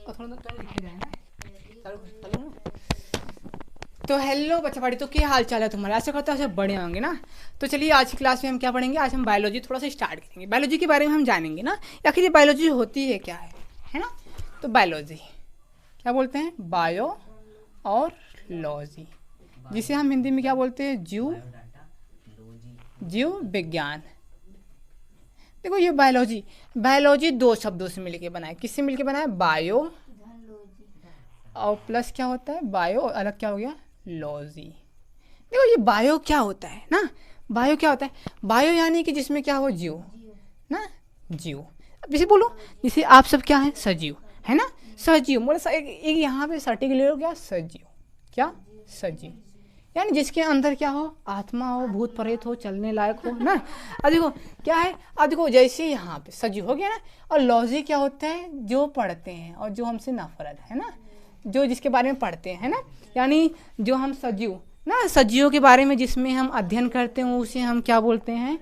और थोड़ा थोड़ा लिखे जाए ना। चलो ना। तो हेलो बच्चा पार्टी, तो क्या हाल चाल है तुम्हारा? आशा करता है सब बढ़िया होंगे ना। तो चलिए आज की क्लास में हम क्या पढ़ेंगे? आज हम बायोलॉजी थोड़ा सा स्टार्ट करेंगे। बायोलॉजी के बारे में हम जानेंगे ना, आखिर ये बायोलॉजी होती है क्या है ना। तो बायोलॉजी क्या बोलते हैं? बायो और लॉजी, जिसे हम हिंदी में क्या बोलते हैं? जीव विज्ञान। देखो ये बायोलॉजी, बायोलॉजी दो शब्दों से मिलके बना है। किससे मिलके बना है? बायो और प्लस क्या होता है? बायो और अलग क्या हो गया? लॉजी। देखो ये बायो क्या होता है ना, बायो क्या होता है? बायो यानी कि जिसमें क्या हो? जीव ना, जीव। अब जैसे बोलो, जैसे आप सब क्या है? सजीव है ना, सजीव। मतलब एक यहाँ पे सटीक ले लो, क्या? सजीव। क्या? सजीव यानी जिसके अंदर क्या हो? आत्मा हो, भूत प्रेत हो, चलने लायक हो ना। अब देखो क्या है, अब देखो जैसे यहाँ पे सजीव हो गया ना, और लॉजी क्या होता है? जो पढ़ते हैं और जो हमसे नफरत है ना, जो जिसके बारे में पढ़ते हैं ना, यानी जो हम सजीव ना, सजीवों के बारे में जिसमें हम अध्ययन करते हैं उसे हम क्या बोलते हैं?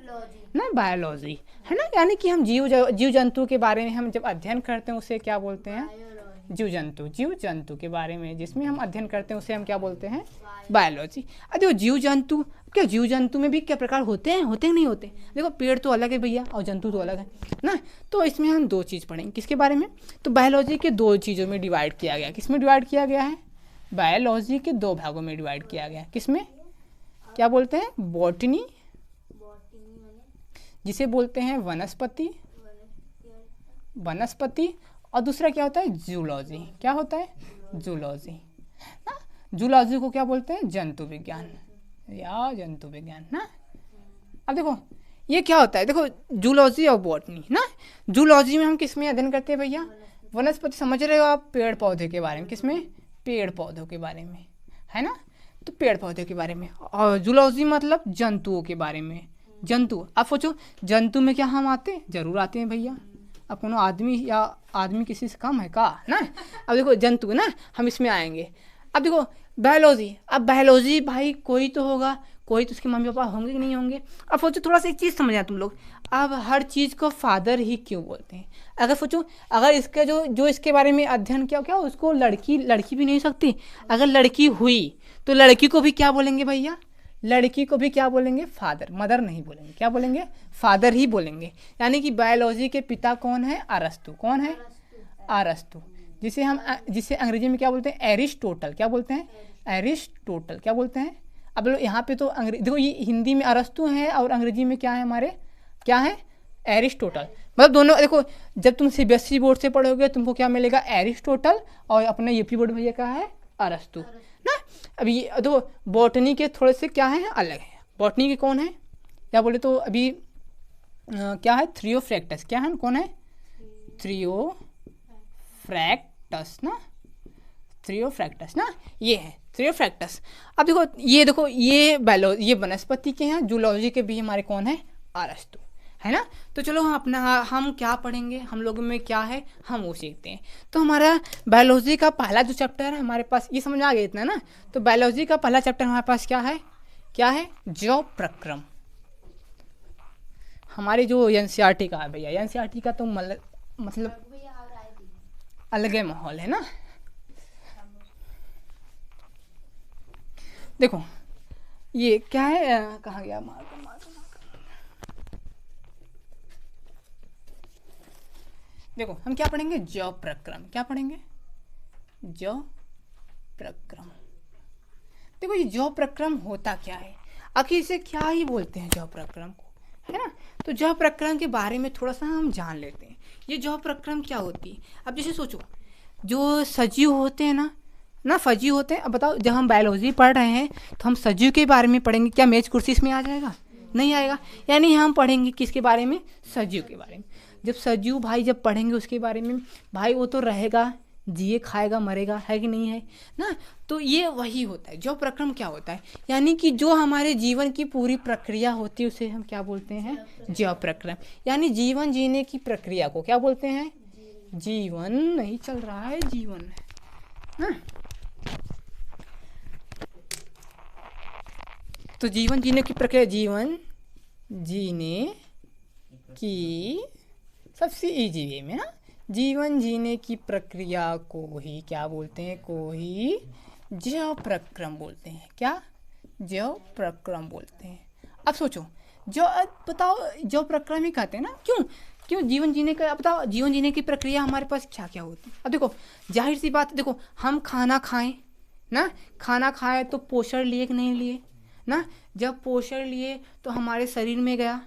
ना बायोलॉजी है ना। यानी कि हम जीव जंतु के बारे में हम जब अध्ययन करते हैं उसे क्या बोलते हैं? जीव जंतु के बारे में जिसमें हम अध्ययन करते हैं उसे हम क्या बोलते हैं? बायोलॉजी। अब देखो जीव जंतु, क्या जीव जंतु में भी क्या प्रकार होते हैं? होते नहीं होते? देखो पेड़ तो अलग है भैया और जंतु तो अलग है ना। तो इसमें हम दो चीज़ पढ़ेंगे। किसके बारे में? तो बायोलॉजी के दो चीज़ों में डिवाइड किया गया। किसमें डिवाइड किया गया है? बायोलॉजी के दो भागों में डिवाइड किया गया। किसमें? क्या बोलते हैं? बॉटनी, जिसे बोलते हैं वनस्पति, और दूसरा क्या होता है? जूलॉजी। क्या होता है? जूलॉजी ना। जूलॉजी को क्या बोलते हैं? जंतु विज्ञान या जंतु विज्ञान ना। अब देखो ये क्या होता है? देखो जूलॉजी और बॉटनी ना। जूलॉजी में हम किस में अध्ययन करते हैं भैया? वनस्पति, समझ रहे हो आप? पेड़ पौधे के बारे में। किसमें? पेड़ पौधों के बारे में है ना। तो पेड़ पौधे के बारे में। और जूलॉजी मतलब जंतुओं के बारे में। जंतु, आप सोचो जंतु में क्या हम आते हैं? जरूर आते हैं भैया। अब कोनो आदमी या आदमी किसी से कम है का ना। अब देखो जंतु ना, हम इसमें आएंगे। अब देखो बायोलॉजी, अब बायोलॉजी भाई कोई तो होगा, कोई तो उसके मम्मी पापा होंगे कि नहीं होंगे। अब सोचो थोड़ा सा एक चीज़ समझ आया तुम लोग। अब हर चीज़ को फादर ही क्यों बोलते हैं? अगर सोचो, अगर इसका जो इसके बारे में अध्ययन किया क्या उसको लड़की भी नहीं हो सकती। अगर लड़की हुई तो लड़की को भी क्या बोलेंगे भैया? लड़की को भी क्या बोलेंगे? फादर, मदर नहीं बोलेंगे। क्या बोलेंगे? फादर ही बोलेंगे। यानी कि बायोलॉजी के पिता कौन है? अरस्तु। कौन है? अरस्तु, जिसे अंग्रेजी में क्या बोलते हैं? एरिस्टोटल। क्या बोलते हैं? एरिस्टोटल। क्या बोलते हैं? अब लोग यहाँ पे तो देखो ये हिंदी में अरस्तु है और अंग्रेजी में क्या है हमारे? क्या है? एरिस्टोटल। मतलब दोनों देखो, जब तुम सीबीएसई बोर्ड से पढ़ोगे तुमको क्या मिलेगा? एरिस्टोटल, और अपने यूपी बोर्ड में क्या है? अरस्तु ना। अभी देखो बॉटनी के थोड़े से क्या है? अलग है। बॉटनी के कौन है? क्या बोले तो अभी क्या है? थ्रियोफ्रैक्टस। क्या है? कौन है? थ्रियोफ्रैक्टस ना, थ्रियोफ्रैक्टस ना, ये है थ्रियोफ्रैक्टस। अब देखो ये ये वनस्पति के हैं। जूलॉजी के भी हमारे कौन है? अरस्तु है ना। तो चलो हम क्या पढ़ेंगे? हम लोगों में क्या है हम वो सीखते हैं। तो हमारा बायोलॉजी का पहला जो चैप्टर है हमारे पास, ये समझ आ गया इतना ना। तो बायोलॉजी का पहला चैप्टर हमारे पास क्या है? क्या है? जैव प्रक्रम। हमारी जो एनसीईआरटी का है भैया, एनसीईआरटी का तो मतलब अलग माहौल है ना। देखो ये क्या है? कहाँ गया? देखो हम क्या पढ़ेंगे? जैव प्रक्रम। क्या पढ़ेंगे? जैव प्रक्रम। देखो ये जैव प्रक्रम होता क्या है? आखिर इसे क्या ही बोलते हैं जैव प्रक्रम को, है ना। तो जैव प्रक्रम के बारे में थोड़ा सा हम जान लेते हैं। ये जैव प्रक्रम क्या होती है? अब जैसे सोचो, जो सजीव होते हैं ना सजीव होते हैं। अब बताओ, जब हम बायोलॉजी पढ़ रहे हैं तो हम सजीव के बारे में पढ़ेंगे। क्या मेज कुर्सी इसमें आ जाएगा? नहीं आएगा। यानी हम पढ़ेंगे किसके बारे में? सजीव के बारे में। जब सजीव भाई जब पढ़ेंगे उसके बारे में भाई, वो तो रहेगा, जिए खाएगा मरेगा, है कि नहीं है ना। तो ये वही होता है। जैव प्रक्रम क्या होता है? यानी कि जो हमारे जीवन की पूरी प्रक्रिया होती है उसे हम क्या बोलते हैं? जैव प्रक्रम। यानी जीवन जीने की प्रक्रिया को क्या बोलते हैं? जीवन नहीं चल रहा है, जीवन है ना। तो जीवन जीने की प्रक्रिया, जीवन जीने की सबसे इजी वे में ना, जीवन जीने की प्रक्रिया को ही क्या बोलते हैं, को ही जैव प्रक्रम बोलते हैं। क्या? जैव प्रक्रम बोलते हैं। अब सोचो, जो बताओ जैव प्रक्रम ही कहते हैं ना, क्यों जीवन जीने का, बताओ जीवन जीने की प्रक्रिया हमारे पास क्या क्या होती है। अब देखो जाहिर सी बात, देखो हम खाना खाएं ना, खाना खाएं तो पोषण लिए कि नहीं लिए ना, जब पोषण लिए तो हमारे शरीर में गया,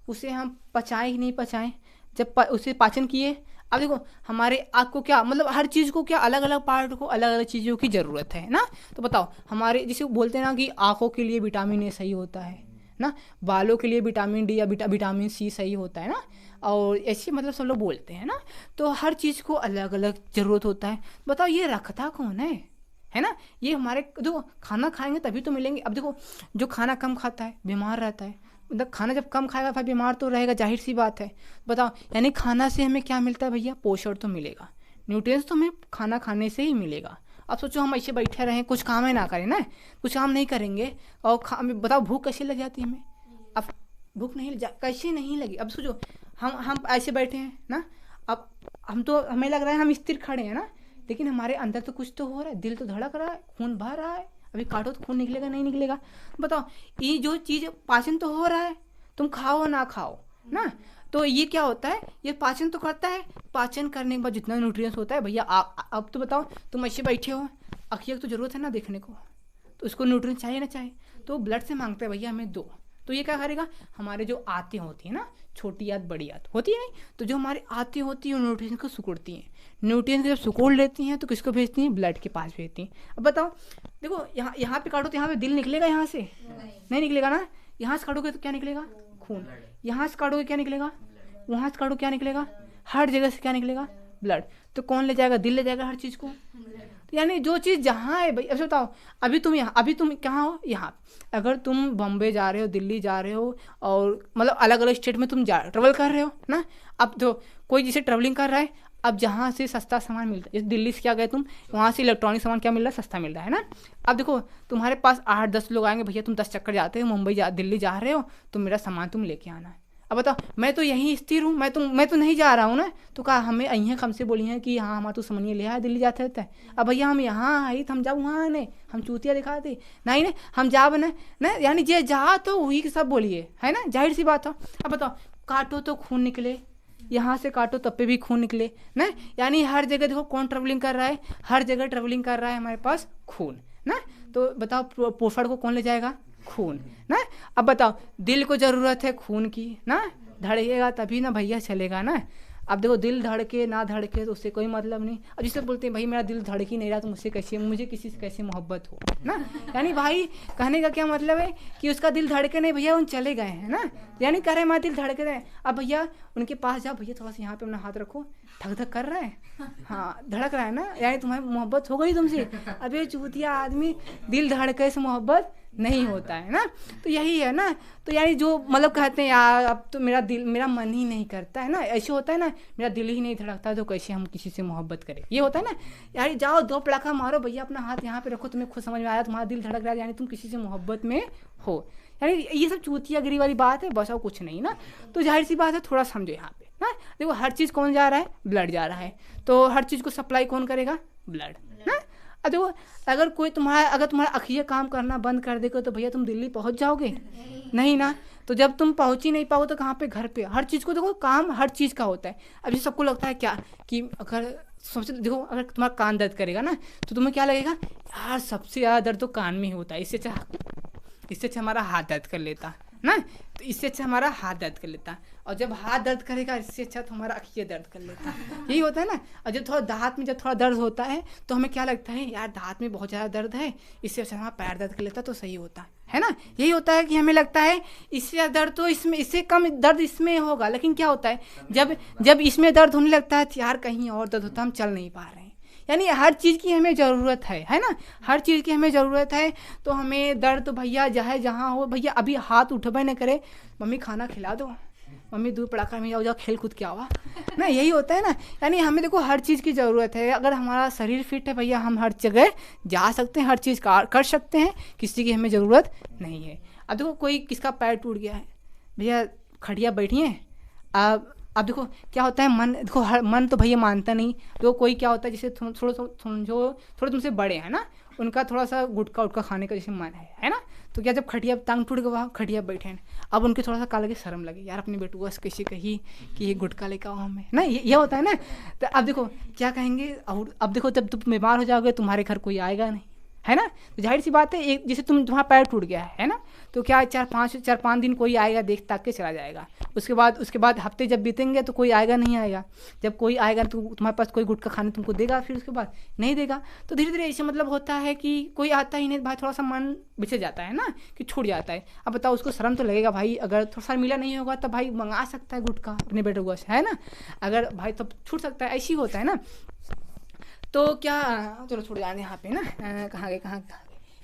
उसे हम पचाएं कि नहीं पचाएं, जब उसे पाचन किए। अब देखो हमारे आँख को क्या, मतलब हर चीज़ को क्या, अलग अलग पार्ट को अलग अलग चीज़ों की ज़रूरत है ना। तो बताओ हमारे जिसे बोलते हैं ना कि आँखों के लिए विटामिन ए सही होता है ना, बालों के लिए विटामिन डी या विटामिन सी सही होता है ना, और ऐसे मतलब सब लोग बोलते हैं ना। तो हर चीज़ को अलग अलग ज़रूरत होता है। बताओ ये रखता कौन है ना। ये हमारे देखो खाना खाएंगे तभी तो मिलेंगे। अब देखो जो खाना कम खाता है बीमार रहता है, मतलब खाना जब कम खाएगा भाई बीमार तो रहेगा, जाहिर सी बात है। बताओ यानी खाना से हमें क्या मिलता है भैया, पोषण तो मिलेगा, न्यूट्रिएंट्स तो हमें खाना खाने से ही मिलेगा। अब सोचो हम ऐसे बैठे रहें, कुछ काम ही ना करें ना, कुछ काम नहीं करेंगे और बताओ भूख कैसे लग जाती है हमें। अब भूख नहीं कैसे नहीं लगी। अब सोचो हम ऐसे बैठे हैं ना, अब हम तो हमें लग रहा है हम स्थिर खड़े हैं ना, लेकिन हमारे अंदर तो कुछ तो हो रहा है, दिल तो धड़क रहा है, खून बह रहा है। अभी काटो तो खून निकलेगा नहीं निकलेगा। बताओ ये जो चीज़ पाचन तो हो रहा है, तुम खाओ ना खाओ ना, तो ये क्या होता है, ये पाचन तो करता है। पाचन करने के बाद जितना न्यूट्रिएंट्स होता है भैया, अब तो बताओ तुम ऐसे बैठे हो, आँखियों की तो जरूरत है ना देखने को, तो उसको न्यूट्रिएंट्स चाहिए ना चाहिए, तो ब्लड से मांगते हैं भैया हमें दो। तो ये क्या करेगा, हमारे जो आंतें होती है ना, छोटी आंत बड़ी आंत होती है नहीं, तो जो हमारी आंतें होती है वो न्यूट्रिएंट्स को सिकुड़ती हैं, न्यूट्रिएंट्स जब सिकुड़ लेती हैं तो किसको भेजती हैं, ब्लड के पास भेजती हैं। अब बताओ देखो यहाँ पे काटो तो यहाँ पे दिल निकलेगा, यहाँ से नहीं निकलेगा ना, यहाँ से काटोगे तो क्या निकलेगा, खून, यहाँ से काटोगे क्या निकलेगा, वहाँ से काटो क्या निकलेगा, हर जगह से क्या निकलेगा, ब्लड। तो कौन ले जाएगा, दिल ले जाएगा हर चीज़ को। तो यानी जो चीज़ जहाँ है भाई, अब बताओ अभी तुम कहाँ हो, यहाँ। अगर तुम बॉम्बे जा रहे हो, दिल्ली जा रहे हो, और मतलब अलग अलग स्टेट में तुम ट्रेवल कर रहे हो ना, अब तो कोई जैसे ट्रेवलिंग कर रहा है, अब जहाँ से सस्ता सामान मिलता है, जैसे दिल्ली से क्या गए तुम, वहाँ से इलेक्ट्रॉनिक सामान क्या मिल रहा है, सस्ता मिल रहा है ना। अब देखो तुम्हारे पास 8-10 लोग आएंगे, भैया तुम 10 चक्कर जाते हो, दिल्ली जा रहे हो, तो मेरा सामान तुम लेके आना है। अब बताओ मैं तो यहीं स्थिर हूँ, मैं तो नहीं जा रहा हूँ ना, तो कहा हमें अहीं हमसे बोली हैं कि हाँ हमारा तो समझिए ले आया दिल्ली जाते रहता है। अब भैया हम यहाँ आई तो हम जाओ वहाँ नहीं, हम चूतिया दिखाते नहीं ना, हम जा बने ना, यानी जे जा तो वही सब बोलिए है ना, जाहिर सी बात हो। अब बताओ काटो तो खून निकले, यहाँ से काटो तब पे भी खून निकले ना, यानी हर जगह देखो कौन ट्रेवलिंग कर रहा है, हर जगह ट्रेवलिंग कर रहा है हमारे पास खून ना। तो बताओ पोषण को कौन ले जाएगा, खून ना। अब बताओ दिल को ज़रूरत है खून की ना, धड़केगा तभी ना भैया चलेगा ना। अब देखो दिल धड़के ना धड़के तो उससे कोई मतलब नहीं। अब जिससे बोलते हैं भाई मेरा दिल धड़क ही नहीं रहा तो मुझे किसी से कैसे मोहब्बत हो ना, यानी भाई कहने का क्या मतलब है कि उसका दिल धड़के नहीं, भैया उन चले गए हैं ना, यानी कह रहे हमारा दिल धड़के रहे। अब भैया उनके पास जाओ, भैया थोड़ा सा यहाँ पे अपना हाथ रखो, धक धक कर रहा है, हाँ धड़क रहा है ना, यानी तुम्हारी मोहब्बत हो गई तुमसे। अब ये चूतिया आदमी, दिल धड़के से मोहब्बत नहीं होता है ना, तो यही है ना। तो यानी जो मतलब कहते हैं यार अब तो मेरा मन ही नहीं करता है ना, ऐसे होता है ना, मेरा दिल ही नहीं धड़कता तो कैसे हम किसी से मोहब्बत करें, ये होता है ना। यानी जाओ 2 पटाखा मारो भैया, अपना हाथ यहाँ पे रखो, तुम्हें खुद समझ में आया तुम्हारा दिल धड़क रहा है, यानी तुम किसी से मोहब्बत में हो। यानी ये सब चूतियागिरी वाली बात है, बस और कुछ नहीं ना। तो जाहिर सी बात है थोड़ा समझो यहाँ पे ना, देखो हर चीज़ कौन जा रहा है, ब्लड जा रहा है, तो हर चीज़ को सप्लाई कौन करेगा, ब्लड ना। अब देखो अगर तुम्हारा अखियाँ काम करना बंद कर देगा तो भैया तुम दिल्ली पहुंच जाओगे नहीं ना। तो जब तुम पहुंच ही नहीं पाओ तो कहाँ पे, घर पे। हर चीज़ को देखो काम हर चीज़ का होता है। अभी सबको लगता है क्या कि अगर सबसे देखो अगर तुम्हारा कान दर्द करेगा ना तो तुम्हें क्या लगेगा, यार सबसे ज़्यादा दर्द तो कान में ही होता है, इससे अच्छा हमारा हाथ दर्द कर लेता ना, तो इससे अच्छा हमारा हाथ दर्द कर लेता, और जब हाथ दर्द करेगा इससे अच्छा तो हमारा अखियाँ दर्द कर लेता, यही होता है ना। और जब थोड़ा दांत में जब थोड़ा दर्द होता है तो हमें क्या लगता है, यार दांत में बहुत ज़्यादा दर्द है, इससे अच्छा हमारा पैर दर्द कर लेता तो सही होता है ना। यही होता है कि हमें लगता है इससे दर्द तो इससे कम दर्द इसमें होगा, लेकिन क्या होता है जब इसमें दर्द होने लगता है तो यार कहीं और दर्द होता है, हम चल नहीं पा रहे हैं। यानी हर चीज़ की हमें ज़रूरत है ना, हर चीज़ की हमें ज़रूरत है। तो हमें दर्द तो भैया चाहे जहाँ हो, भैया अभी हाथ उठबे न करे, मम्मी खाना खिला दो, मम्मी दूध पड़ाका में जाओ खेल कूद के आवा ना, यही होता है ना। यानी हमें देखो हर चीज़ की ज़रूरत है, अगर हमारा शरीर फिट है भैया हम हर जगह जा सकते हैं, हर चीज़ कर सकते हैं, किसी की हमें ज़रूरत नहीं है। अब देखो कोई किसका पैर टूट गया है, भैया खड़िया बैठिए, अब अब देखो क्या होता है, मन देखो हर मन तो भैया मानता नहीं। तो कोई क्या होता है, जैसे जो थोड़े तुमसे बड़े हैं ना, उनका थोड़ा सा गुटखा उटका खाने का जैसे मन है ना, तो क्या जब खटिया टांग टूट गया, खटिया बैठे हैं, अब उनके थोड़ा सा काल लगे, शर्म लगे, यार अपने बेटू बस कैसे कही कि ये गुटखा लेकर आओ हमें ना, ये होता है ना। तो अब देखो क्या कहेंगे, और अब देखो जब तुम बीमार हो जाओगे तुम्हारे घर कोई आएगा नहीं, है ना। तो जाहिर सी बात है, एक जैसे तुम्हारा पैर टूट गया है ना, तो क्या 4-5 दिन कोई आएगा, देख ताक के चला जाएगा। उसके बाद हफ्ते जब बीतेंगे तो कोई आएगा नहीं आएगा। जब कोई आएगा तो तुम्हारे पास कोई गुटखा खाने तुमको देगा, फिर उसके बाद नहीं देगा। तो धीरे धीरे ऐसे मतलब होता है कि कोई आता ही नहीं, भाई थोड़ा सा मन बिछड़ जाता है ना, कि छूट जाता है। अब बताओ उसको शर्म तो लगेगा भाई, अगर थोड़ा सा मिला नहीं होगा तो भाई मंगा सकता है गुटखा अपने बेटे को, है ना, अगर भाई तो छूट सकता है, ऐसी होता है ना। तो क्या, चलो छोड़ जाने यहाँ पे ना, कहाँ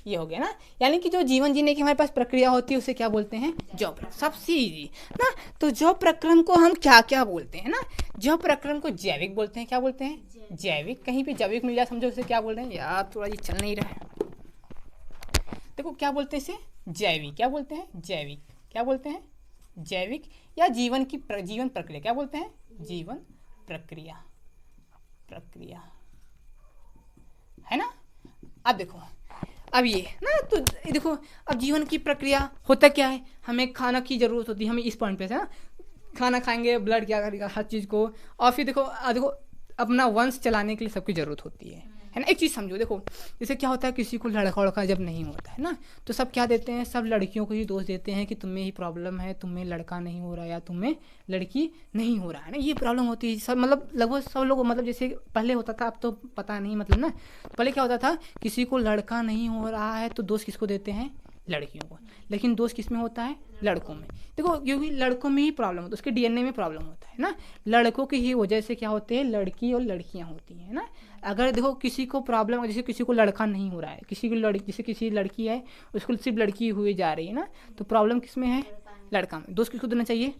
ये हो गया ना। यानी कि जो जीवन जीने की हमारे पास प्रक्रिया होती है उसे क्या बोलते हैं, जॉब प्रक्रम, सबसे इजी ना। तो जॉब प्रक्रम को हम क्या क्या बोलते हैं ना, जॉब प्रक्रम को जैविक बोलते हैं। क्या बोलते हैं, जैविक। कहीं पे जैविक मिल जाए समझो उसे क्या बोल रहे हैं, यार थोड़ा ये चल नहीं रहा है। देखो क्या बोलते हैं इसे, जैविक। क्या बोलते हैं, जैविक। क्या बोलते हैं, जैविक। या जीवन प्रक्रिया क्या बोलते हैं, जीवन प्रक्रिया है ना। अब देखो, अब ये ना, तो देखो अब जीवन की प्रक्रिया होता क्या है, हमें खाना की ज़रूरत होती है, हमें इस पॉइंट पे है ना, खाना खाएंगे, ब्लड क्या करेगा, हर चीज़ को। और फिर देखो अपना वंश चलाने के लिए सबकी ज़रूरत होती है ना। एक चीज़ समझो, देखो जैसे क्या होता है, किसी को लड़का उड़का जब नहीं होता है ना, तो सब क्या देते हैं, सब लड़कियों को ही दोष देते हैं कि तुम्हें ही प्रॉब्लम है, तुम्हें लड़का नहीं हो रहा या तुम्हें लड़की नहीं हो रहा है ना, ये प्रॉब्लम होती है। सब मतलब लगभग सब लोग, मतलब जैसे पहले होता था, अब तो पता नहीं, मतलब ना पहले क्या होता था, किसी को लड़का नहीं हो रहा है तो दोष किसको देते हैं, लड़कियों को। लेकिन दोष किस में होता है, लड़कों में। देखो क्योंकि लड़कों में ही प्रॉब्लम होता है, उसके डीएनए में प्रॉब्लम होता है ना, लड़कों की ही वजह से क्या होते हैं, लड़की और लड़कियां होती हैं ना। अगर देखो किसी को प्रॉब्लम, जैसे किसी को लड़का नहीं हो रहा है, जैसे किसी लड़की है उसको सिर्फ लड़की हुई जा रही है ना, तो प्रॉब्लम किस में है, लड़का में। दोष किसको देना चाहिए,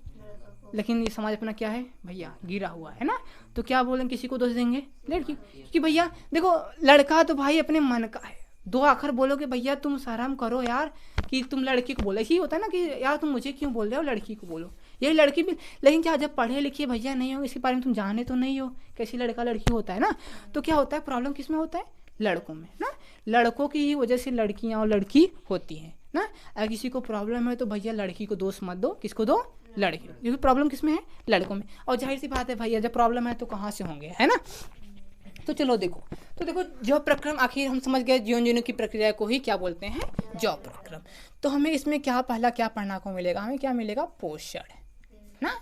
लेकिन ये समाज अपना क्या है भैया, गिरा हुआ है ना। तो क्या बोलेंगे, किसी को दोष देंगे, लड़की, कि भैया देखो लड़का तो भाई अपने मन का है, दो आखिर बोलोगे भैया तुम शर्म करो यार कि तुम लड़की को बोलो। यही होता है ना कि यार तुम मुझे क्यों बोल रहे हो, लड़की को बोलो। यही लड़की भी, लेकिन क्या जब पढ़े लिखे भैया नहीं हो, इसके बारे में तुम जाने तो नहीं हो कैसी लड़का लड़की होता है ना, तो क्या होता है, प्रॉब्लम किस में होता है, लड़कों में ना। लड़कों की ही वजह से लड़कियां और लड़की होती हैं ना। अगर किसी को प्रॉब्लम है तो भैया लड़की को दोष मत दो, किसको दो, लड़की, क्योंकि प्रॉब्लम किस में है, लड़कों में। और जाहिर सी बात है भैया जब प्रॉब्लम है तो कहाँ से होंगे, है ना। तो चलो देखो, तो देखो जॉब प्रक्रम, आखिर हम समझ गए जीवन जीने की प्रक्रिया को ही क्या बोलते हैं, जॉब प्रक्रम। तो हमें इसमें क्या पहला क्या पढ़ना को मिलेगा, हमें क्या मिलेगा, पोषण ना।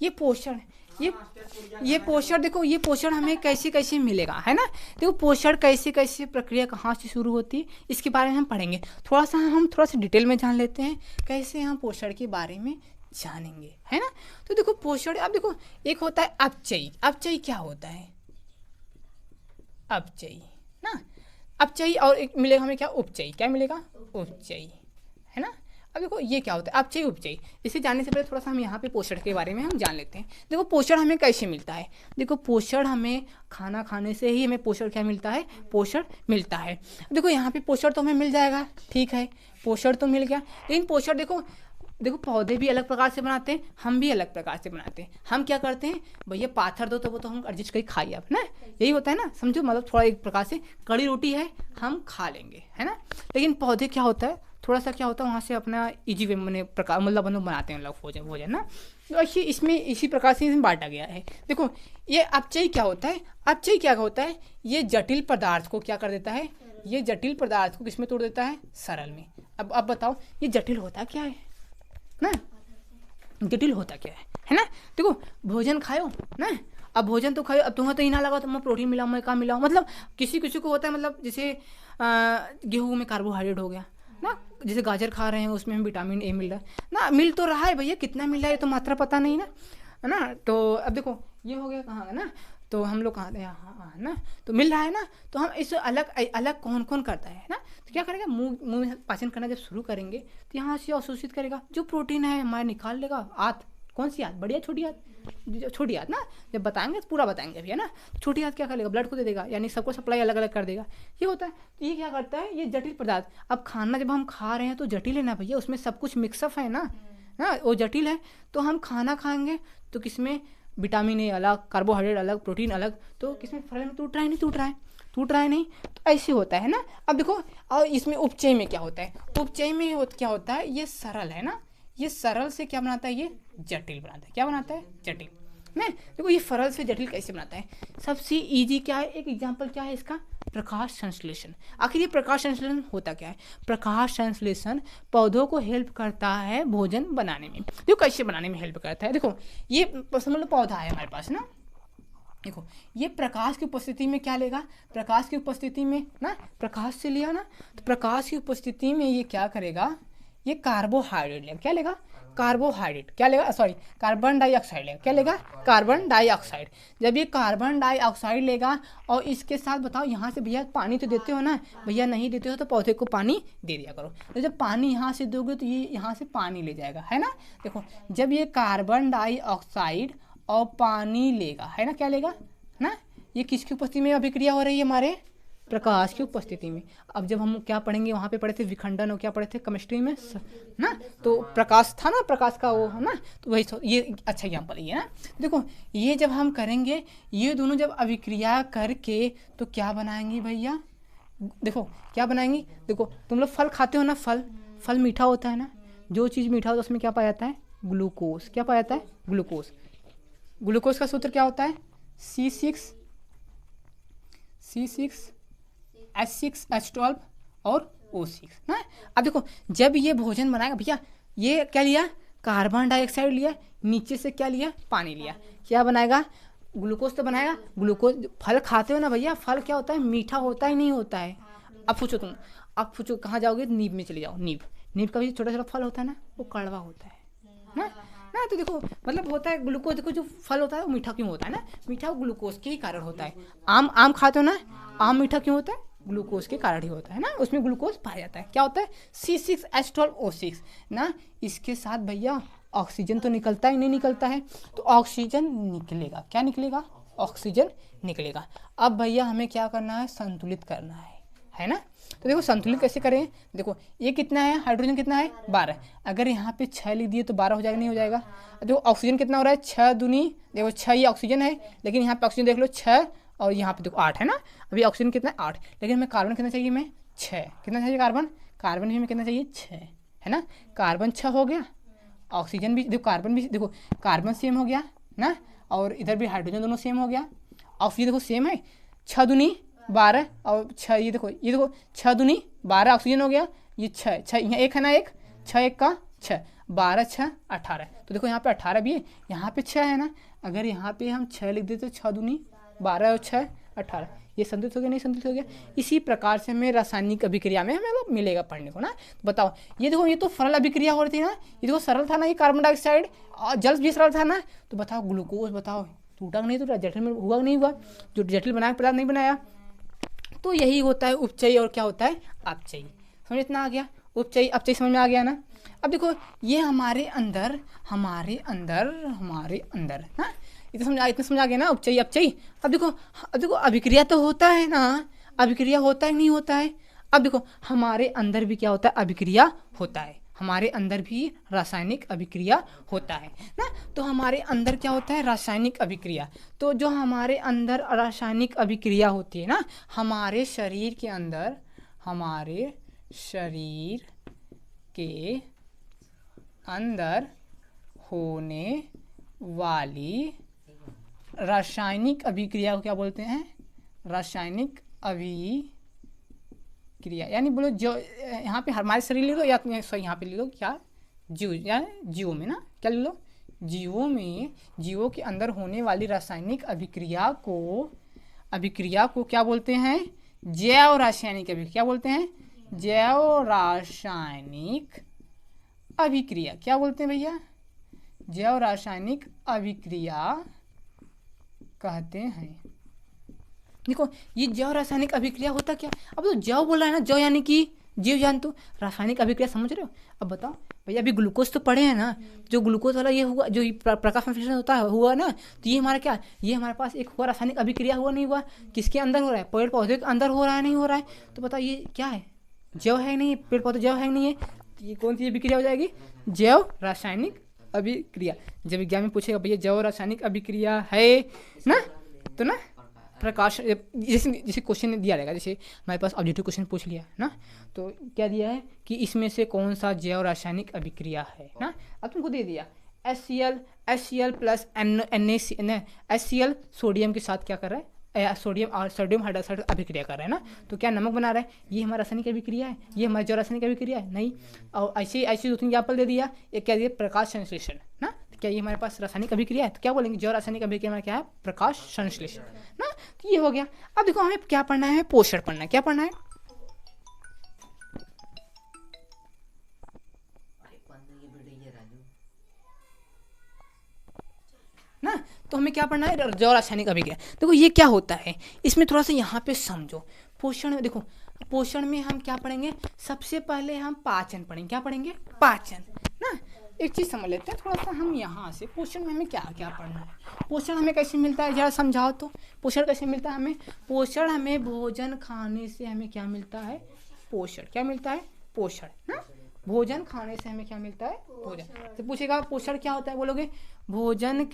ये पोषण, ये पोषण, देखो ये पोषण हमें कैसे कैसे मिलेगा, है ना। देखो पोषण कैसे कैसे प्रक्रिया कहाँ से शुरू होती है, इसके बारे में हम पढ़ेंगे। हम थोड़ा सा डिटेल में जान लेते हैं कैसे हम पोषण के बारे में जानेंगे, है ना। तो देखो पोषण, अब देखो एक होता है अपचयी। अपचयी क्या होता है, अपचयी ना, अपचयी। और एक मिलेगा हमें क्या, उपचयी। क्या मिलेगा, उपचयी, है ना। अब देखो ये क्या होता है, अपचयी उपचयी। इसे जानने से पहले थोड़ा सा हम यहाँ पे पोषण के बारे में हम जान लेते हैं। देखो पोषण हमें कैसे मिलता है, देखो पोषण हमें खाना खाने से ही हमें पोषण क्या मिलता है, पोषण मिलता है। देखो यहाँ पे पोषण तो हमें मिल जाएगा, ठीक है, पोषण तो मिल गया। लेकिन पोषण देखो पौधे भी अलग प्रकार से बनाते हैं, हम भी अलग प्रकार से बनाते हैं। हम क्या करते हैं भैया, पाथर दो तो वो तो हम एडजस्ट करके खाइए आप ना, यही होता है ना, समझो। मतलब थोड़ा एक प्रकार से कड़ी रोटी है हम खा लेंगे, है ना। लेकिन पौधे क्या होता है, थोड़ा सा क्या होता है वहाँ से अपना इजी वे में प्रकार मतलब बनाते हैं लोग भोजन ना। तो इसमें इसी प्रकार से बांटा गया है। देखो ये अपचयी क्या होता है, अपचयी क्या होता है, ये जटिल पदार्थ को क्या कर देता है, ये जटिल पदार्थ को किसमें तोड़ देता है, सरल में। अब बताओ ये जटिल होता क्या है ना, जटिल होता क्या है ना। देखो भोजन खाओ ना, अब भोजन तो खाओ, अब तुम्हें तो इना लगा तुम्हें प्रोटीन मिला, मैं कहाँ मिला, मतलब किसी किसी को होता है, मतलब जैसे गेहूं में कार्बोहाइड्रेट हो गया ना, जैसे गाजर खा रहे हैं उसमें हम विटामिन ए मिल रहा है ना, मिल तो रहा है भैया, कितना मिल रहा है ये तो मात्रा पता नहीं ना, है ना। तो अब देखो ये हो गया कहाँ है ना, तो हम लोग कहाँ यहाँ ना, तो मिल रहा है ना। तो हम इसे अलग अलग कौन कौन करता है ना, तो क्या करेगा, मुंह में पाचन करना जब शुरू करेंगे तो यहाँ से अवशोषित करेगा, जो प्रोटीन है हमारे निकाल लेगा। आँत, कौन सी आँत, बढ़िया छोटी आँत, छोटी आँत ना, जब बताएंगे तो पूरा बताएंगे अभी, है ना। छोटी आँत क्या कर लेगा, ब्लड को दे देगा, यानी सबको सप्लाई अलग अलग कर देगा, ये होता है। तो ये क्या करता है, ये जटिल पदार्थ। अब खाना जब हम खा रहे हैं तो जटिल है ना भैया, उसमें सब कुछ मिक्सअप है ना, वो जटिल है। तो हम खाना खाएंगे तो किसमें विटामिन ए अलग, कार्बोहाइड्रेट अलग, प्रोटीन अलग, तो किसमें फल में टूट रहा है, नहीं टूट रहा है, टूट रहा है नहीं, तो ऐसे होता है ना। अब देखो, और इसमें उपचय में क्या होता है, उपचय में क्या होता है, ये सरल है ना, ये सरल से क्या बनाता है, ये जटिल बनाता है, क्या बनाता है, जटिल ना। देखो ये सरल से जटिल कैसे बनाता है, सबसे इजी क्या है, एक एग्जांपल क्या है इसका, प्रकाश संश्लेषण। आखिर ये प्रकाश संश्लेषण होता क्या है, प्रकाश संश्लेषण पौधों को हेल्प करता है भोजन बनाने में। देखो कैसे बनाने में हेल्प करता है, देखो ये मतलब पौधा है हमारे पास ना, देखो ये प्रकाश की उपस्थिति में क्या लेगा, प्रकाश की उपस्थिति में ना, प्रकाश से लिया ना, तो प्रकाश की उपस्थिति में ये क्या करेगा, ये कार्बोहाइड्रेट लेगा, क्या लेगा, कार्बोहाइड्रेट, क्या लेगा, सॉरी कार्बन डाइऑक्साइड लेगा, क्या लेगा, कार्बन डाइऑक्साइड। जब ये कार्बन डाइऑक्साइड लेगा और इसके साथ बताओ यहाँ से भैया पानी तो देते हो ना, भैया नहीं देते हो तो पौधे को पानी दे दिया करो, तो जब पानी यहाँ से दोगे तो ये यहाँ से पानी ले जाएगा, है ना। देखो जब ये कार्बन डाइऑक्साइड और पानी लेगा, है ना, क्या लेगा ना, ये किसकी उपस्थिति में अभिक्रिया हो रही है, हमारे प्रकाश की उपस्थिति में। अब जब हम क्या पढ़ेंगे, वहाँ पे पढ़े थे विखंडन, और क्या पढ़े थे केमिस्ट्री में ना, तो प्रकाश था ना, प्रकाश का वो है ना, तो वही ये अच्छा एग्जाम्पल ये ना। देखो ये जब हम करेंगे, ये दोनों जब अभिक्रिया करके तो क्या बनाएंगे भैया, देखो क्या बनाएंगी, देखो तुम लोग फल खाते हो ना, फल मीठा होता है ना, जो चीज़ मीठा होता है उसमें क्या पाया जाता है, ग्लूकोज, क्या पाया जाता है, ग्लूकोज। ग्लूकोज का सूत्र क्या होता है, C6H12 और O6 ना। अब देखो जब ये भोजन बनाएगा भैया, ये क्या लिया, कार्बन डाइऑक्साइड लिया, नीचे से क्या लिया, पानी लिया, क्या बनाएगा, ग्लूकोज तो बनाएगा। ग्लूकोज फल खाते हो ना भैया, फल क्या होता है, मीठा होता ही नहीं होता है। अब पूछो तुम, अब पूछो कहाँ जाओगे, नींब में चले जाओ, नींब का भी छोटा छोटा फल होता है ना, वो कड़वा होता है ना। तो देखो मतलब होता है ग्लूकोज, देखो जो फल होता है वो मीठा क्यों होता है ना, मीठा ग्लूकोज के ही कारण होता है। आम खाते हो ना, आम मीठा क्यों होता है, ग्लूकोज के कारण ही होता है ना, उसमें ग्लूकोज पाया जाता है, क्या होता है, C6H12O6 ना। इसके साथ भैया ऑक्सीजन तो निकलता ही नहीं, निकलता है तो ऑक्सीजन निकलेगा, क्या निकलेगा, ऑक्सीजन निकलेगा। अब भैया हमें क्या करना है, संतुलित करना है ना। तो देखो संतुलित कैसे करें, देखो ये कितना है, हाइड्रोजन कितना है, 12, अगर यहाँ पे 6 लिख दिए तो 12 हो जाएगा, नहीं हो जाएगा। देखो ऑक्सीजन कितना हो रहा है, 6 दूनी, देखो 6 ये ऑक्सीजन है, लेकिन यहाँ पे ऑक्सीजन देख लो 6 और यहाँ पे देखो 8 है ना, अभी ऑक्सीजन कितना है 8, लेकिन हमें कार्बन कितना चाहिए, मैं 6, कितना चाहिए कार्बन भी हमें कितना चाहिए 6, है ना। कार्बन 6 हो गया, ऑक्सीजन भी देखो, कार्बन भी देखो, कार्बन सेम हो गया ना, और इधर भी हाइड्रोजन दोनों सेम हो गया, ऑक्सीजन देखो सेम है, 6 दूनी 12 और 6 ये देखो 6 दूनी 12 ऑक्सीजन हो गया, ये 6 यहाँ एक है ना, एक 6 एक का 6, 12 6 18, तो देखो यहाँ पे 18 भी है, यहाँ पे 6 है ना, अगर यहाँ पे हम 6 लिख देते तो 6 दूनी 12 और 6 18, ये संतुलित हो गया, नहीं संतुलित हो गया। इसी प्रकार से हमें रासायनिक अभिक्रिया में हमें मिलेगा पढ़ने को ना। तो बताओ ये देखो, ये तो सरल अभिक्रिया हो रही थी ना, ये देखो सरल था ना, ये कार्बन डाइऑक्साइड और जल भी सरल था ना, तो बताओ ग्लूकोज, बताओ टूटा नहीं, टूटा जटिल में हुआ नहीं हुआ, जो जटिल बनाया पदार्थ नहीं बनाया। तो यही होता है उपचयी और क्या होता है, अपचयी। समझ इतना आ गया, उपचयी अपचयी समझ में आ गया ना। अब देखो ये हमारे अंदर ना, इतना समझ आ गया ना, उपचयी अपचयी। अब देखो अभिक्रिया तो होता है ना, अभिक्रिया होता है नहीं होता है। अब देखो हमारे अंदर भी क्या होता है, अभिक्रिया होता है, हमारे अंदर भी रासायनिक अभिक्रिया होता है ना। तो हमारे अंदर क्या होता है, रासायनिक अभिक्रिया। तो जो हमारे अंदर रासायनिक अभिक्रिया होती है ना, हमारे शरीर के अंदर होने वाली रासायनिक अभिक्रिया को क्या बोलते हैं, रासायनिक अभिक्रिया। यानी बोलो जो यहाँ पे हमारे शरीर ले लो, या यहाँ पे ले लो क्या, जीवों में ना, क्या ले लो, जीवों के अंदर होने वाली रासायनिक अभिक्रिया को क्या बोलते हैं, जैव रासायनिक अभिक्रिया। क्या बोलते हैं, जैव रासायनिक अभिक्रिया। क्या बोलते हैं भैया, जैव रासायनिक अभिक्रिया कहते हैं। देखो ये जैव रासायनिक अभिक्रिया होता क्या, अब तो जैव बोल रहा है ना, जैव यानी कि जीव जंतु, रासायनिक अभिक्रिया समझ रहे हो। अब बताओ भैया, अभी ग्लूकोज तो पढ़े हैं ना, जो ग्लूकोज वाला ये हुआ, जो प्रकाश संश्लेषण होता है हुआ ना, तो ये हमारा क्या, ये हमारे पास एक हुआ रासायनिक अभिक्रिया, हुआ नहीं हुआ, किसके अंदर हो रहा है, पेड़ पौधे के अंदर हो रहा है, नहीं हो रहा है। तो बताओ ये क्या है, जैव है नहीं, पेड़ पौधे जैव है नहीं है, ये कौन सी अभिक्रिया हो जाएगी, जैव रासायनिक अभिक्रिया। जब एग्जाम में पूछेगा भैया जैव रासायनिक अभिक्रिया है ना, तो ना प्रकाश, जैसे जैसे क्वेश्चन दिया रहेगा, जैसे हमारे पास ऑब्जेक्टिव क्वेश्चन पूछ लिया ना, तो क्या दिया है कि इसमें से कौन सा जैव रासायनिक अभिक्रिया है ना। अब तुमको दे दिया HCl प्लस HCl सोडियम के साथ क्या कर रहा है, सोडियम और सोडियम हाइड्रोक्साइड अभिक्रिया कर रहा है ना, तो क्या नमक बना रहा है, ये हमारा रासायनिक अभिक्रिया है, ये हमारा जैव रासायनिक अभिक्रिया है नहीं। और ऐसे ऐसे 2-3 एग्जाम्पल दे दिया, एक क्या दिया प्रकाश संश्लेषण ना, तो क्या ये हमारे पास रासायनिक अभिक्रिया है, तो क्या बोलेंगे जैव रासायनिक अभिक्रिया में क्या है, प्रकाश संश्लेषण ना। तो ये हो गया। अब देखो हमें क्या पढ़ना है, पोषण पढ़ना है। क्या पढ़ना है ना, तो हमें क्या पढ़ना है, जैव रासायनिक अभिक्रिया। देखो ये क्या होता है, इसमें थोड़ा सा यहाँ पे समझो। पोषण में देखो, पोषण में हम क्या पढ़ेंगे, सबसे पहले हम पाचन पढ़ेंगे। क्या पढ़ेंगे, पाचन ना। एक चीज़ समझ लेते हैं थोड़ा सा हम यहाँ से, पोषण में हमें क्या क्या पढ़ना है। पोषण हमें कैसे मिलता है, जरा समझाओ तो। पोषण कैसे मिलता है हमें, पोषण हमें भोजन खाने से हमें क्या मिलता है, पोषण। क्या मिलता है, पोषण ना। भोजन खाने से हमें क्या मिलता है, भोजन। तो पूछेगा पोषण क्या होता है, बोलोगे भोजन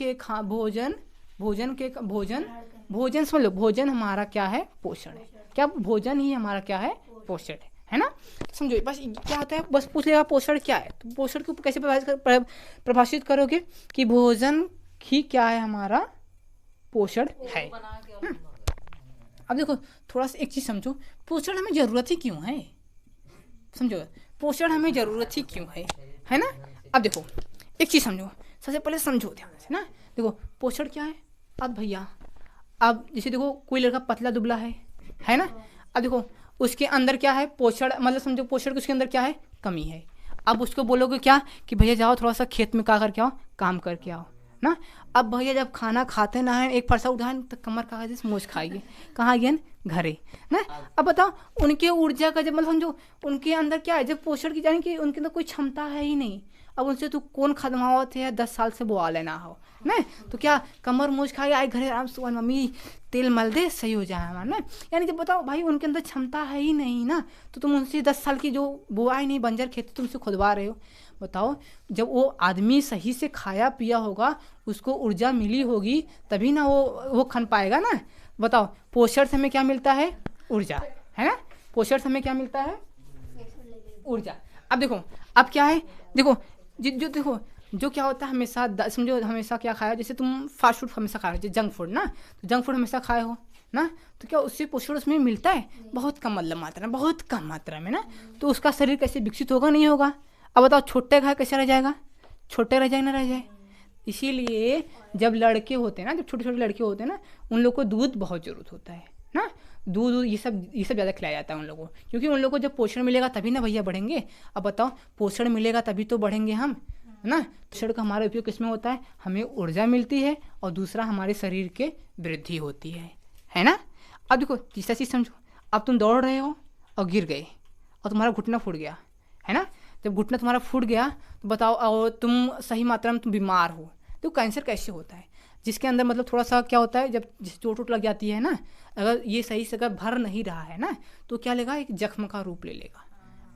समझ लो, भोजन हमारा क्या है, पोषण है। क्या भोजन ही हमारा क्या है, पोषण है ना। समझो बस क्या होता है, बस पूछ लेगा पोषण क्या है, तो पोषण को कैसे परिभाषित करोगे कि भोजन ही क्या है, हमारा पोषण है। अब देखो थोड़ा सा एक चीज समझो, पोषण हमें जरूरत ही क्यों है, समझो पोषण हमें जरूरत ही क्यों है ना। अब देखो एक चीज समझो, सबसे पहले समझो ध्यान से ना। देखो पोषण क्या है, अब भैया अब जैसे देखो कोई लड़का पतला दुबला है ना। अब देखो उसके अंदर क्या है, पोषण मतलब समझो पोषण के उसके अंदर क्या है, कमी है। अब उसको बोलोगे क्या कि भैया जाओ थोड़ा सा खेत में क्या करके आओ, काम करके आओ ना। अब भैया जब खाना खाते ना है, एक फरसा उठाए तो कमर का मोच खाइए, कहाँ गए घरे ना। अब बताओ उनके ऊर्जा का जब मतलब समझो उनके अंदर क्या है, जब पोषण की जाने की उनके अंदर कोई क्षमता है ही नहीं। अब उनसे तू कौन खदमावत है, 10 साल से बुआ लेना हो ना, तो क्या कमर मोच खाए आए घरे आराम से, मम्मी तेल मल दे सही हो जाए हमारा ना। यानी जब बताओ भाई उनके अंदर क्षमता है ही नहीं ना, तो तुम उनसे 10 साल की जो बुआ ही नहीं, बंजर खेती तुमसे खुदवा रहे हो। बताओ जब वो आदमी सही से खाया पिया होगा, उसको ऊर्जा मिली होगी, तभी ना वो खन पाएगा ना। बताओ पोषण से हमें क्या मिलता है, ऊर्जा है ना। पोषण से हमें क्या मिलता है, ऊर्जा। अब देखो अब क्या है, देखो जो देखो जो क्या होता है हमेशा समझो, हमेशा क्या खाया, जैसे तुम फास्ट फूड हमेशा खा रहे हो, जैसे जंक फूड ना, तो जंक फूड हमेशा खाए हो ना, तो क्या उससे पोषण उसमें मिलता है, बहुत कम मतलब मात्रा में, बहुत कम मात्रा में ना। तो उसका शरीर कैसे विकसित होगा, नहीं होगा। अब बताओ छोटे खाए कैसे रह जाएगा, छोटे रह जाए ना रह जाए। इसीलिए जब लड़के होते हैं ना, जब छोटे छोटे लड़के होते हैं ना, उन लोग को दूध बहुत ज़रूरत होता है ना। दूध ये सब ज़्यादा खिलाया जाता है उन लोगों को, क्योंकि उन लोगों को जब पोषण मिलेगा तभी ना भैया बढ़ेंगे। अब बताओ पोषण मिलेगा तभी तो बढ़ेंगे हम ना। पोषण का हमारा उपयोग किसमें होता है, हमें ऊर्जा मिलती है, और दूसरा हमारे शरीर के वृद्धि होती है ना। अब देखो तीसरा चीज़ समझो, अब तुम दौड़ रहे हो और गिर गए और तुम्हारा घुटना फूट गया है ना। जब घुटना तुम्हारा फूट गया तो बताओ और तुम सही मात्रा में तुम बीमार हो, तो कैंसर कैसे होता है, जिसके अंदर मतलब थोड़ा सा क्या होता है, जब चोट वोट लग जाती है ना, अगर ये सही से अगर भर नहीं रहा है ना, तो क्या लेगा, एक जख्म का रूप ले लेगा।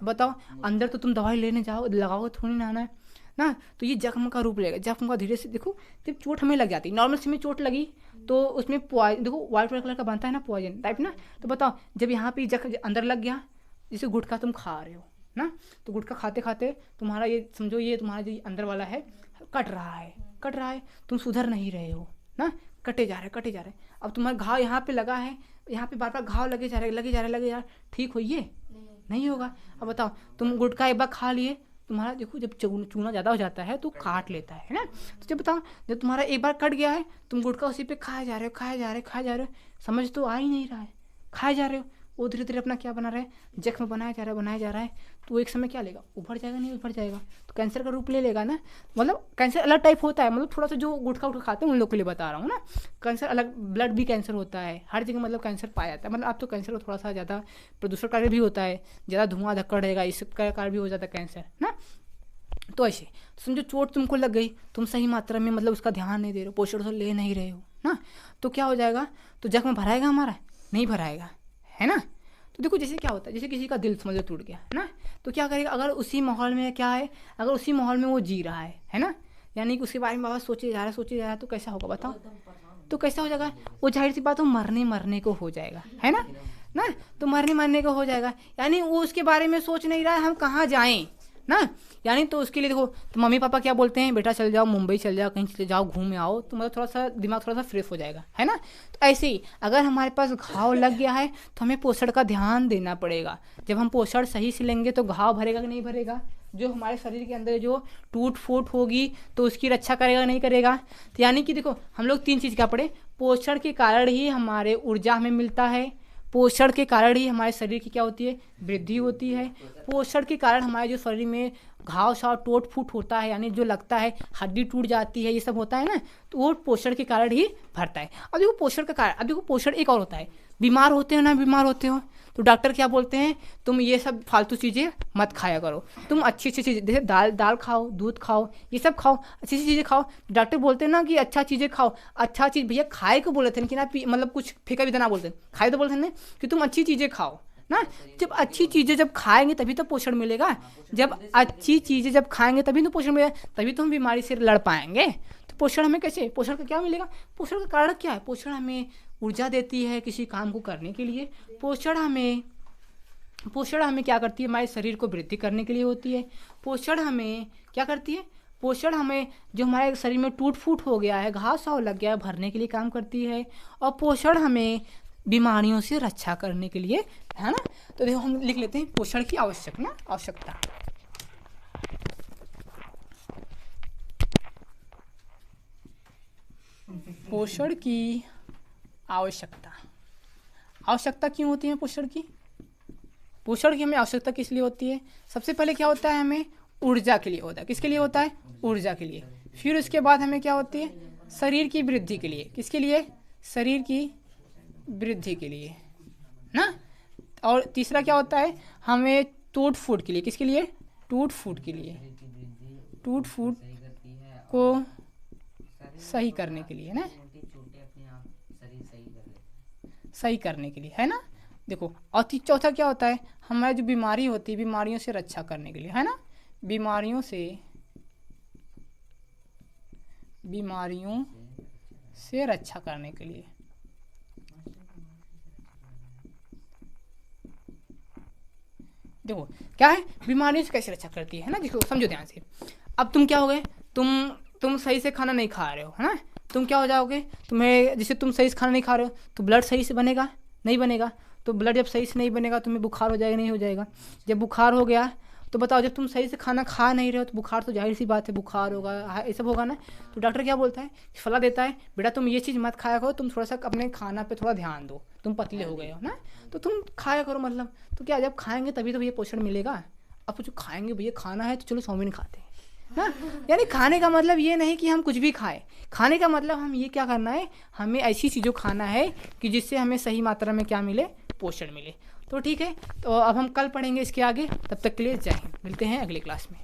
बताओ अंदर तो तुम दवाई लेने जाओ, लगाओ थोड़ी ना आना है ना, तो ये जख्म का रूप लेगा। जख्म का धीरे से देखो, जब चोट हमें लग जाती है, नॉर्मल से में चोट लगी तो उसमें देखो वाइट कलर का बनता है ना, पॉइजन टाइप ना। तो बताओ जब यहाँ पे जख्म अंदर लग गया, जैसे गुटखा तुम खा रहे हो ना, तो गुटखा खाते खाते तुम्हारा ये समझो, ये तुम्हारा जो अंदर वाला है कट रहा है, तुम सुधर नहीं रहे हो ना, कटे जा रहे। अब तुम्हारा घाव यहाँ पे लगा है, यहाँ पे बार बार घाव लगे जा रहे, ठीक होइए नहीं होगा। अब बताओ तुम गुटखा एक बार खा लिए, तुम्हारा देखो जब चूना ज़्यादा हो जाता है तो काट लेता है ना। तो जब बताओ जब तुम्हारा एक बार कट गया है, तुम गुटखा उसी पे खाए जा रहे हो, समझ तो आ ही नहीं रहा है, खाए जा रहे हो, वो धीरे धीरे अपना क्या बना रहा है, जख्म बनाया जा रहा है। तो एक समय क्या लेगा, उभर जाएगा, नहीं उभर जाएगा तो कैंसर का रूप ले लेगा ना। मतलब कैंसर अलग टाइप होता है, मतलब थोड़ा सा जो गुटखा खाते हैं उन लोग के लिए बता रहा हूँ ना। कैंसर अलग, ब्लड भी कैंसर होता है, हर जगह मतलब कैंसर पाया जाता है। मतलब आप तो कैंसर को थोड़ा सा ज़्यादा प्रदूषण कार्य भी होता है, ज़्यादा धुआं धक्कड़ रहेगा, इस का कार्य भी हो जाता है कैंसर ना। तो ऐसे समझो चोट तुमको लग गई, तुम सही मात्रा में मतलब उसका ध्यान नहीं दे रहे हो, पोषण तो ले नहीं रहे हो ना, तो क्या हो जाएगा, तो जख्म भराएगा हमारा, नहीं भराएगा है ना। तो देखो जैसे क्या होता है, जैसे किसी का दिल समझो टूट गया ना, तो क्या करेगा, अगर उसी माहौल में क्या है, अगर उसी माहौल में वो जी रहा है ना, यानी कि उसके बारे में बाबा सोचे जा रहा है, तो कैसा होगा बताओ? तो कैसा हो जाएगा? वो जाहिर सी बात हो मरने को हो जाएगा, है ना? तो मरने को हो जाएगा, यानी वो उसके बारे में सोच नहीं रहा है हम कहाँ जाएं ना। यानी तो उसके लिए देखो, तो मम्मी पापा क्या बोलते हैं, बेटा चल जाओ मुंबई चल जाओ, कहीं चले जाओ घूम आओ, तो मतलब थोड़ा सा दिमाग थोड़ा सा फ्रेश हो जाएगा, है ना। तो ऐसे ही अगर हमारे पास घाव लग गया है तो हमें पोषण का ध्यान देना पड़ेगा। जब हम पोषण सही से लेंगे तो घाव भरेगा कि नहीं भरेगा? जो हमारे शरीर के अंदर जो टूट फूट होगी तो उसकी रक्षा करेगा नहीं करेगा? तो यानी कि देखो हम लोग 3 चीज़ क्या पढ़े, पोषण के कारण ही हमारे ऊर्जा हमें मिलता है, पोषण के कारण ही हमारे शरीर की क्या होती है, वृद्धि होती है, पोषण के कारण हमारे जो शरीर में घाव शाव टूट फूट होता है, यानी जो लगता है हड्डी टूट जाती है, ये सब होता है ना, तो वो पोषण के कारण ही भरता है। अब देखो पोषण का कारण, अब देखो पोषण एक और होता है, बीमार होते हो ना, बीमार होते हो तो डॉक्टर क्या बोलते हैं, तुम ये सब फालतू चीज़ें मत खाया करो, तुम अच्छी चीज़ें जैसे दाल खाओ, दूध खाओ, ये सब खाओ, अच्छी चीज़ें खाओ। डॉक्टर बोलते हैं ना कि अच्छा चीज़ें खाओ, अच्छा चीज़ भैया खाए को बोले थे कि ना, मतलब कुछ फेंका भी ना बोलते, खाए तो बोलते हैं ना कि तुम अच्छी चीज़ें खाओ ना। जब अच्छी चीज़ें जब खाएंगे तभी तो पोषण मिलेगा, जब अच्छी चीज़ें जब खाएंगे तभी तो पोषण मिलेगा, तभी तो हम बीमारी से लड़ पाएंगे। तो पोषण हमें कैसे, पोषण का क्या मिलेगा? पोषण का कारण क्या है? पोषण हमें ऊर्जा देती है किसी काम को करने के लिए, पोषण हमें क्या करती है, हमारे शरीर को वृद्धि करने के लिए होती है। पोषण हमें क्या करती है, पोषण हमें जो हमारे शरीर में टूट फूट हो गया है, घाव साव लग गया है, भरने के लिए काम करती है। और पोषण हमें बीमारियों से रक्षा करने के लिए, है ना। तो देखो हम लिख लेते हैं पोषण की आवश्यकता। पोषण की आवश्यकता क्यों होती है पोषण की? पोषण की हमें आवश्यकता किस लिए होती है? सबसे पहले क्या होता है, हमें ऊर्जा के लिए होता है। किसके लिए होता है? ऊर्जा के लिए। फिर उसके बाद हमें क्या होती है, शरीर की वृद्धि के लिए। किसके लिए? शरीर की वृद्धि के लिए ना। और तीसरा क्या होता है, हमें टूट फूट के लिए। किसके लिए? टूट फूट के लिए, टूट फूट को सही करने के लिए ना, सही करने के लिए, है ना। देखो और चौथा क्या होता है, हमारी जो बीमारी होती है, बीमारियों से रक्षा करने के लिए, है ना। बीमारियों से रक्षा करने के लिए। देखो क्या है, बीमारियों से कैसे रक्षा करती है ना। देखो समझो ध्यान से, अब तुम क्या हो गए, तुम सही से खाना नहीं खा रहे हो, है ना। तुम क्या हो जाओगे, तुम्हें जैसे तुम सही से खाना नहीं खा रहे हो तो ब्लड सही से बनेगा नहीं बनेगा, तो ब्लड जब सही से नहीं बनेगा तुम्हें बुखार हो जाएगा नहीं हो जाएगा। जब बुखार हो गया तो बताओ, जब तुम सही से खाना खा नहीं रहे हो तो बुखार तो जाहिर सी बात है बुखार होगा, ये सब होगा ना। तो डॉक्टर क्या बोलता है, सलाह देता है, बेटा तुम ये चीज़ मत खाया करो, तुम थोड़ा सा अपने खाना पे थोड़ा ध्यान दो, तुम पतले हो गए हो ना, तो तुम खाया करो। मतलब तो क्या, जब खाएंगे तभी तो भैया पोषण मिलेगा। अब जो खाएंगे भैया खाना है तो चलो चाउमीन खाते हैं ना। यानी खाने का मतलब ये नहीं कि हम कुछ भी खाएं, खाने का मतलब हम ये क्या करना है, हमें ऐसी चीज़ों खाना है कि जिससे हमें सही मात्रा में क्या मिले, पोषण मिले। तो ठीक है, तो अब हम कल पढ़ेंगे इसके आगे, तब तक के लिए जय हिंद, मिलते हैं अगली क्लास में।